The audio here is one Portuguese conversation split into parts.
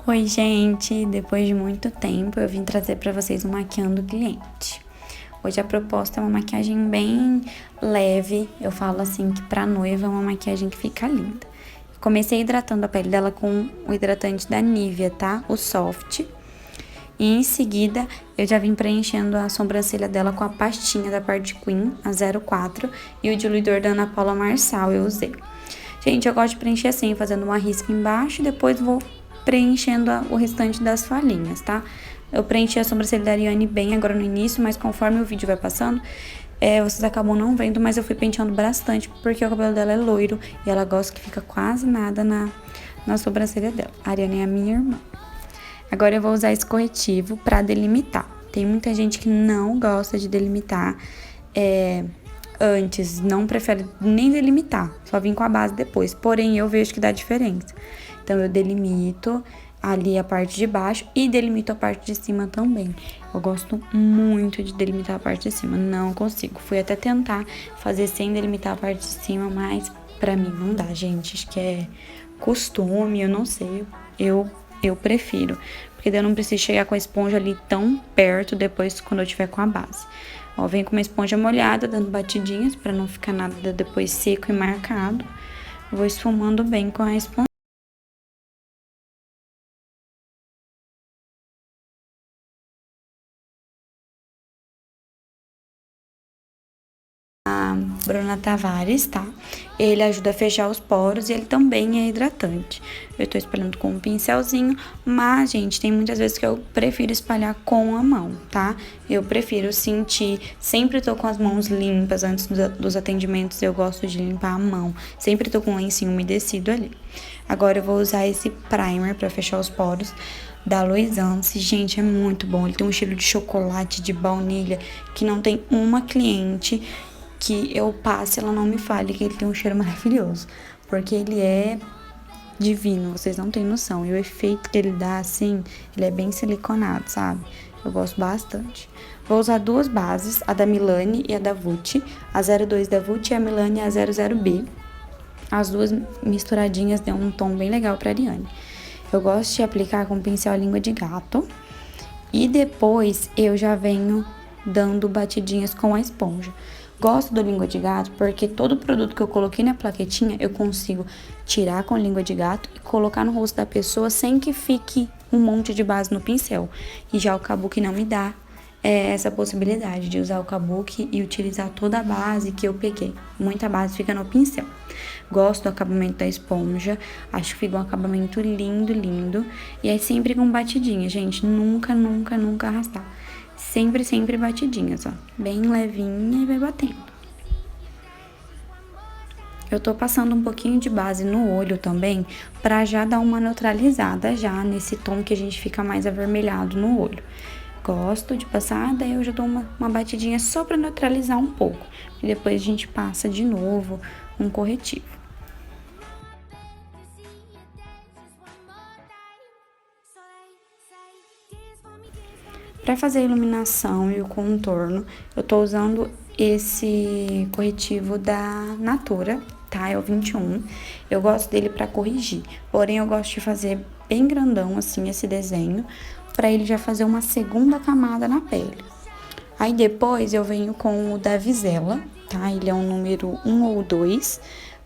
Oi, gente! Depois de muito tempo, eu vim trazer para vocês o Maquiando Cliente. Hoje a proposta é uma maquiagem bem leve. Eu falo assim que pra noiva é uma maquiagem que fica linda. Comecei hidratando a pele dela com o hidratante da Nivea, tá? O Soft. E em seguida, eu já vim preenchendo a sobrancelha dela com a pastinha da Parte Queen, a 04, e o diluidor da Ana Paula Marçal eu usei. Gente, eu gosto de preencher assim, fazendo uma risca embaixo e depois vou preenchendo o restante das falhinhas, tá? Eu preenchi a sobrancelha da Ariane bem agora no início, mas conforme o vídeo vai passando, vocês acabam não vendo, mas eu fui penteando bastante, porque o cabelo dela é loiro e ela gosta que fica quase nada na sobrancelha dela. A Ariane é a minha irmã. Agora eu vou usar esse corretivo pra delimitar. Tem muita gente que não gosta de delimitar antes, não prefere nem delimitar, só vim com a base depois. Porém, eu vejo que dá diferença. Então, eu delimito ali a parte de baixo e delimito a parte de cima também. Eu gosto muito de delimitar a parte de cima, não consigo. Fui até tentar fazer sem delimitar a parte de cima, mas pra mim não dá, gente. Acho que é costume, eu não sei. Eu prefiro, porque daí eu não preciso chegar com a esponja ali tão perto depois quando eu tiver com a base. Ó, vem com uma esponja molhada, dando batidinhas pra não ficar nada depois seco e marcado. Vou esfumando bem com a esponja. Bruna Tavares, tá? Ele ajuda a fechar os poros e ele também é hidratante. Eu tô espalhando com um pincelzinho, mas, gente, tem muitas vezes que eu prefiro espalhar com a mão, tá? Eu prefiro sentir, sempre tô com as mãos limpas antes dos atendimentos, eu gosto de limpar a mão. Sempre tô com o lencinho umedecido ali. Agora eu vou usar esse primer pra fechar os poros da Loisance. Gente, é muito bom. Ele tem um cheiro de chocolate, de baunilha, que não tem uma cliente que eu passe, ela não me fale que ele tem um cheiro maravilhoso, porque ele é divino, vocês não têm noção. E o efeito que ele dá, assim, ele é bem siliconado, sabe? Eu gosto bastante. Vou usar duas bases, a da Milani e a da Vult, a 02 da Vult e a Milani a 00B. As duas misturadinhas dão um tom bem legal pra Ariane. Eu gosto de aplicar com pincel à língua de gato e depois eu já venho dando batidinhas com a esponja. Gosto do língua de gato porque todo produto que eu coloquei na plaquetinha eu consigo tirar com língua de gato e colocar no rosto da pessoa sem que fique um monte de base no pincel. E já o Kabuki não me dá essa possibilidade de usar o Kabuki e utilizar toda a base que eu peguei. Muita base fica no pincel. Gosto do acabamento da esponja, acho que fica um acabamento lindo, lindo. E é sempre com batidinha, gente, nunca, nunca, nunca arrastar. Sempre, sempre batidinhas, ó, bem levinha e vai batendo. Eu tô passando um pouquinho de base no olho também, pra já dar uma neutralizada já nesse tom que a gente fica mais avermelhado no olho. Gosto de passar, daí eu já dou uma batidinha só pra neutralizar um pouco. E depois a gente passa de novo um corretivo. Para fazer a iluminação e o contorno, eu tô usando esse corretivo da Natura, tá? É o 21. Eu gosto dele para corrigir, porém eu gosto de fazer bem grandão assim esse desenho, para ele já fazer uma segunda camada na pele. Aí depois eu venho com o da Visela, tá? Ele é um número 1 ou 2,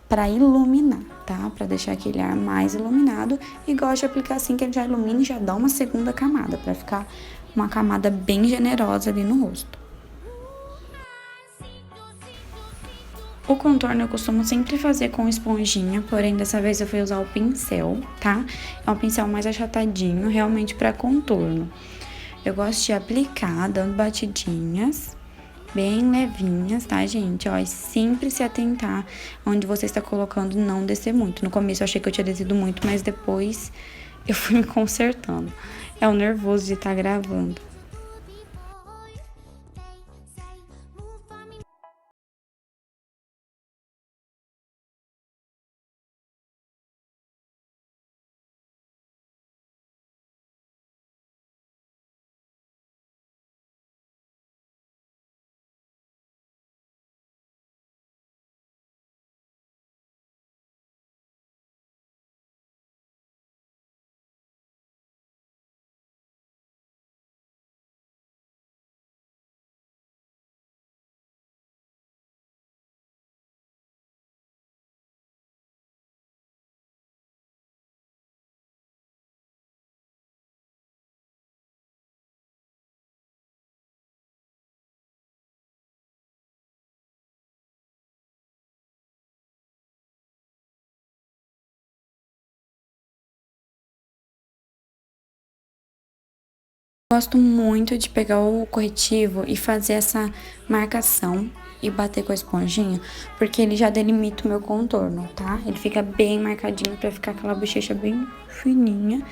para iluminar, tá? Para deixar aquele ar mais iluminado. E gosto de aplicar assim que ele já ilumina e já dá uma segunda camada, para ficar uma camada bem generosa ali no rosto. O contorno eu costumo sempre fazer com esponjinha, porém dessa vez eu fui usar o pincel, tá? É um pincel mais achatadinho, realmente para contorno. Eu gosto de aplicar dando batidinhas bem levinhas, tá, gente? Ó, e sempre se atentar onde você está colocando, não descer muito. No começo eu achei que eu tinha descido muito, mas depois eu fui me consertando. É o nervoso de estar gravando. Gosto muito de pegar o corretivo e fazer essa marcação e bater com a esponjinha, porque ele já delimita o meu contorno, tá? Ele fica bem marcadinho pra ficar aquela bochecha bem fininha.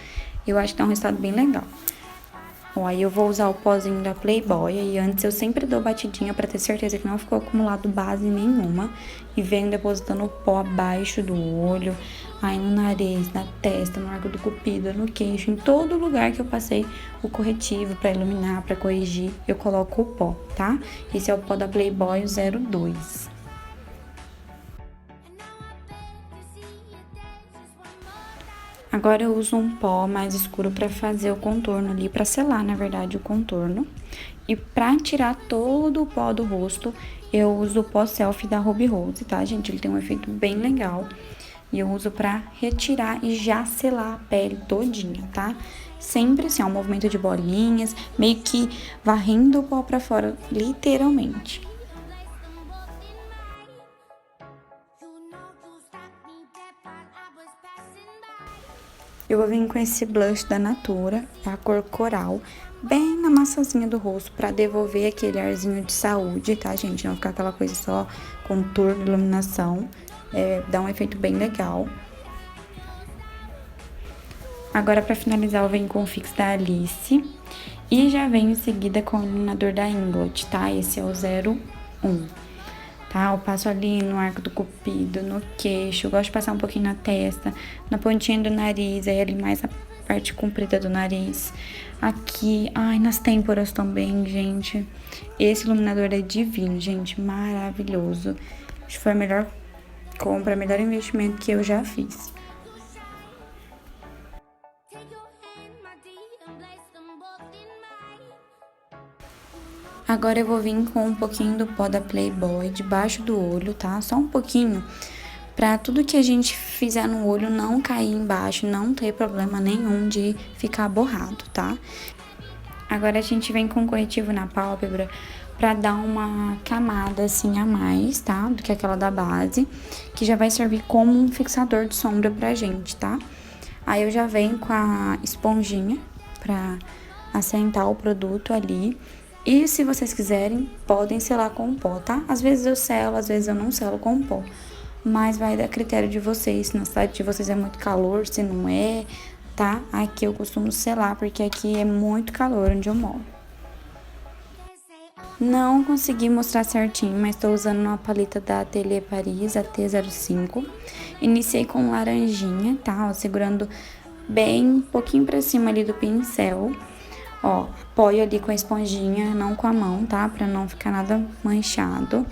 Eu acho que dá um resultado bem legal. Ó, aí eu vou usar o pozinho da Playboy, e antes eu sempre dou batidinha pra ter certeza que não ficou acumulado base nenhuma. E venho depositando o pó abaixo do olho, aí no nariz, na testa, no arco do cupido, no queixo, em todo lugar que eu passei o corretivo pra iluminar, pra corrigir, eu coloco o pó, tá? Esse é o pó da Playboy 02. Agora eu uso um pó mais escuro pra fazer o contorno ali, pra selar, na verdade, o contorno. E pra tirar todo o pó do rosto, eu uso o pó selfie da Ruby Rose, tá, gente? Ele tem um efeito bem legal. E eu uso pra retirar e já selar a pele todinha, tá? Sempre assim, ó, um movimento de bolinhas, meio que varrendo o pó pra fora, literalmente. Eu vou vir com esse blush da Natura, a cor coral, bem na maçãzinha do rosto, pra devolver aquele arzinho de saúde, tá, gente? Não ficar aquela coisa só contorno, iluminação. Dá um efeito bem legal. Agora, pra finalizar, eu venho com o Fix da Alice. E já venho em seguida com o iluminador da Inglot, tá? Esse é o 01. Tá? Eu passo ali no arco do cupido, no queixo. Eu gosto de passar um pouquinho na testa, na pontinha do nariz, aí ali mais a parte comprida do nariz. Aqui, ai, nas têmporas também, gente. Esse iluminador é divino, gente, maravilhoso. Acho que foi a melhor compra, o melhor investimento que eu já fiz. Agora eu vou vir com um pouquinho do pó da Playboy debaixo do olho, tá? Só um pouquinho, pra tudo que a gente fizer no olho não cair embaixo, não ter problema nenhum de ficar borrado, tá? Agora a gente vem com corretivo na pálpebra pra dar uma camada assim a mais, tá? Do que aquela da base, que já vai servir como um fixador de sombra pra gente, tá? Aí eu já venho com a esponjinha pra assentar o produto ali. E se vocês quiserem, podem selar com pó, tá? Às vezes eu selo, às vezes eu não selo com pó. Mas vai dar critério de vocês, se na cidade de vocês é muito calor, se não é, tá? Aqui eu costumo selar, porque aqui é muito calor onde eu moro. Não consegui mostrar certinho, mas tô usando uma paleta da Atelier Paris, a T05. Iniciei com laranjinha, tá? Ó, segurando bem um pouquinho pra cima ali do pincel. Ó, apoio ali com a esponjinha, não com a mão, tá? Pra não ficar nada manchado.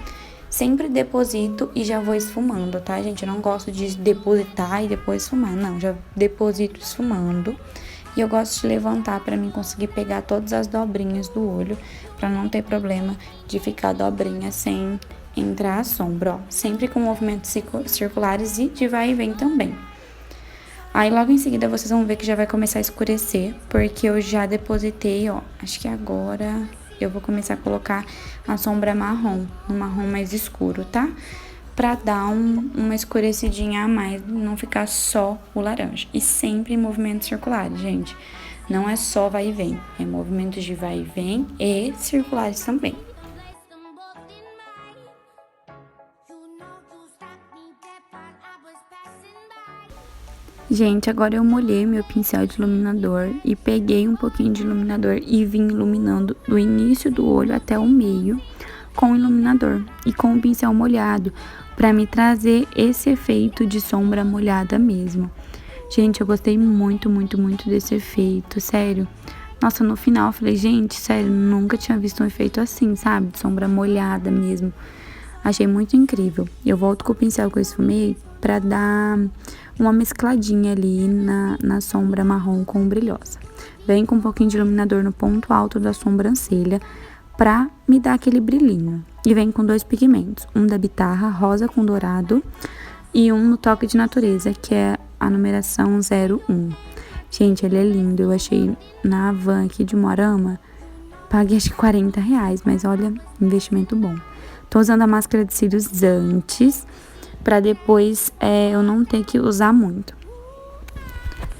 Sempre deposito e já vou esfumando, tá, gente? Eu não gosto de depositar e depois esfumar, não. Já deposito esfumando. E eu gosto de levantar pra mim conseguir pegar todas as dobrinhas do olho, pra não ter problema de ficar dobrinha sem entrar a sombra, ó. Sempre com movimentos circulares e de vai e vem também. Aí, logo em seguida, vocês vão ver que já vai começar a escurecer, porque eu já depositei, ó. Acho que agora eu vou começar a colocar a sombra marrom, um marrom mais escuro, tá? Pra dar uma escurecidinha a mais, não ficar só o laranja. E sempre em movimentos circulares, gente. Não é só vai e vem, é movimentos de vai e vem e circulares também. Gente, agora eu molhei meu pincel de iluminador e peguei um pouquinho de iluminador e vim iluminando do início do olho até o meio com o iluminador e com o pincel molhado, pra me trazer esse efeito de sombra molhada mesmo. Gente, eu gostei muito, muito, muito desse efeito, sério. Nossa, no final eu falei, gente, sério, nunca tinha visto um efeito assim, sabe? De sombra molhada mesmo. Achei muito incrível. Eu volto com o pincel que eu esfumei pra dar uma mescladinha ali na sombra marrom com brilhosa. Vem com um pouquinho de iluminador no ponto alto da sobrancelha pra me dar aquele brilhinho. E vem com 2 pigmentos, um da Bitarra, rosa com dourado, e um no Toque de Natureza, que é a numeração 01. Gente, ele é lindo. Eu achei na Havan aqui de Moarama, paguei acho que R$40, mas olha, investimento bom. Tô usando a máscara de cílios antes, pra depois eu não ter que usar muito.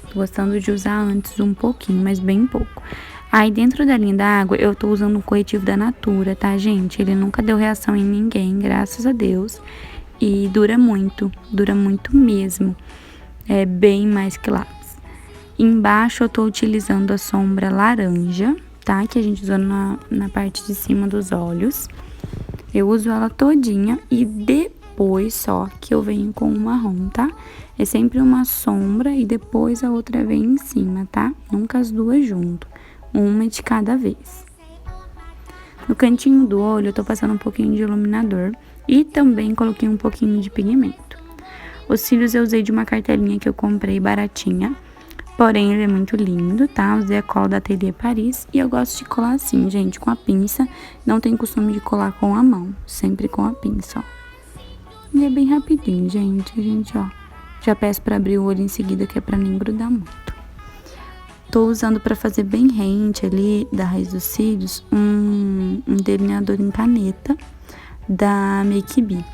Tô gostando de usar antes um pouquinho, mas bem pouco. Aí dentro da linha da água eu tô usando um corretivo da Natura, tá, gente? Ele nunca deu reação em ninguém, graças a Deus. E dura muito mesmo. É bem mais que lápis. Embaixo eu tô utilizando a sombra laranja, tá? Que a gente usou na parte de cima dos olhos. Eu uso ela todinha e depois só que eu venho com o marrom, tá? É sempre uma sombra e depois a outra vem em cima, tá? Nunca as duas junto. Uma de cada vez. No cantinho do olho eu tô passando um pouquinho de iluminador e também coloquei um pouquinho de pigmento. Os cílios eu usei de uma cartelinha que eu comprei baratinha, porém ele é muito lindo, tá? Usei a cola da Atelier Paris e eu gosto de colar assim, gente, com a pinça. Não tenho costume de colar com a mão, sempre com a pinça, ó. E é bem rapidinho, gente, ó. Já peço pra abrir o olho em seguida, que é pra nem grudar muito. Tô usando pra fazer bem rente ali, da raiz dos cílios, um delineador em caneta da Make Be,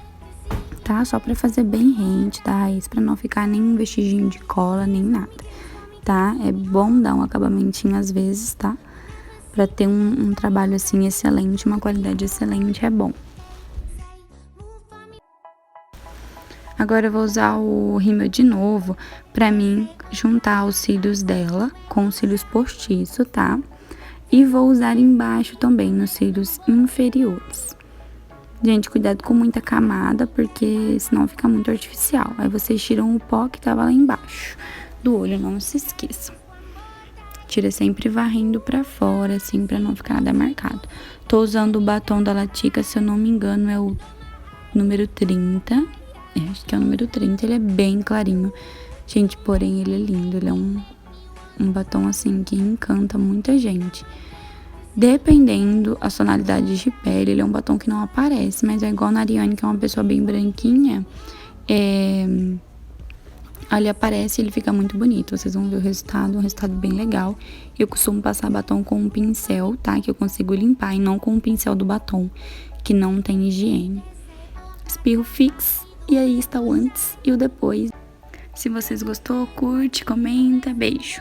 tá? Só pra fazer bem rente da raiz, pra não ficar nem vestígio de cola, nem nada, tá? É bom dar um acabamentinho às vezes, tá? Pra ter um trabalho assim excelente, uma qualidade excelente, é bom. Agora eu vou usar o rímel de novo pra mim juntar os cílios dela com os cílios postiço, tá? E vou usar embaixo também, nos cílios inferiores. Gente, cuidado com muita camada, porque senão fica muito artificial. Aí vocês tiram o pó que tava lá embaixo do olho, não se esqueçam. Tira sempre varrendo pra fora, assim, pra não ficar nada marcado. Tô usando o batom da Latica, se eu não me engano, é o número 30. Acho que é o número 30, ele é bem clarinho. Gente, porém, ele é lindo. Ele é um batom, assim, que encanta muita gente. Dependendo a tonalidade de pele, ele é um batom que não aparece. Mas é igual na Ariane, que é uma pessoa bem branquinha. Ali aparece e ele fica muito bonito. Vocês vão ver o resultado, um resultado bem legal. Eu costumo passar batom com um pincel, tá? Que eu consigo limpar, e não com o pincel do batom, que não tem higiene. Espirro fix. E aí está o antes e o depois. Se vocês gostou, curte, comenta, beijo!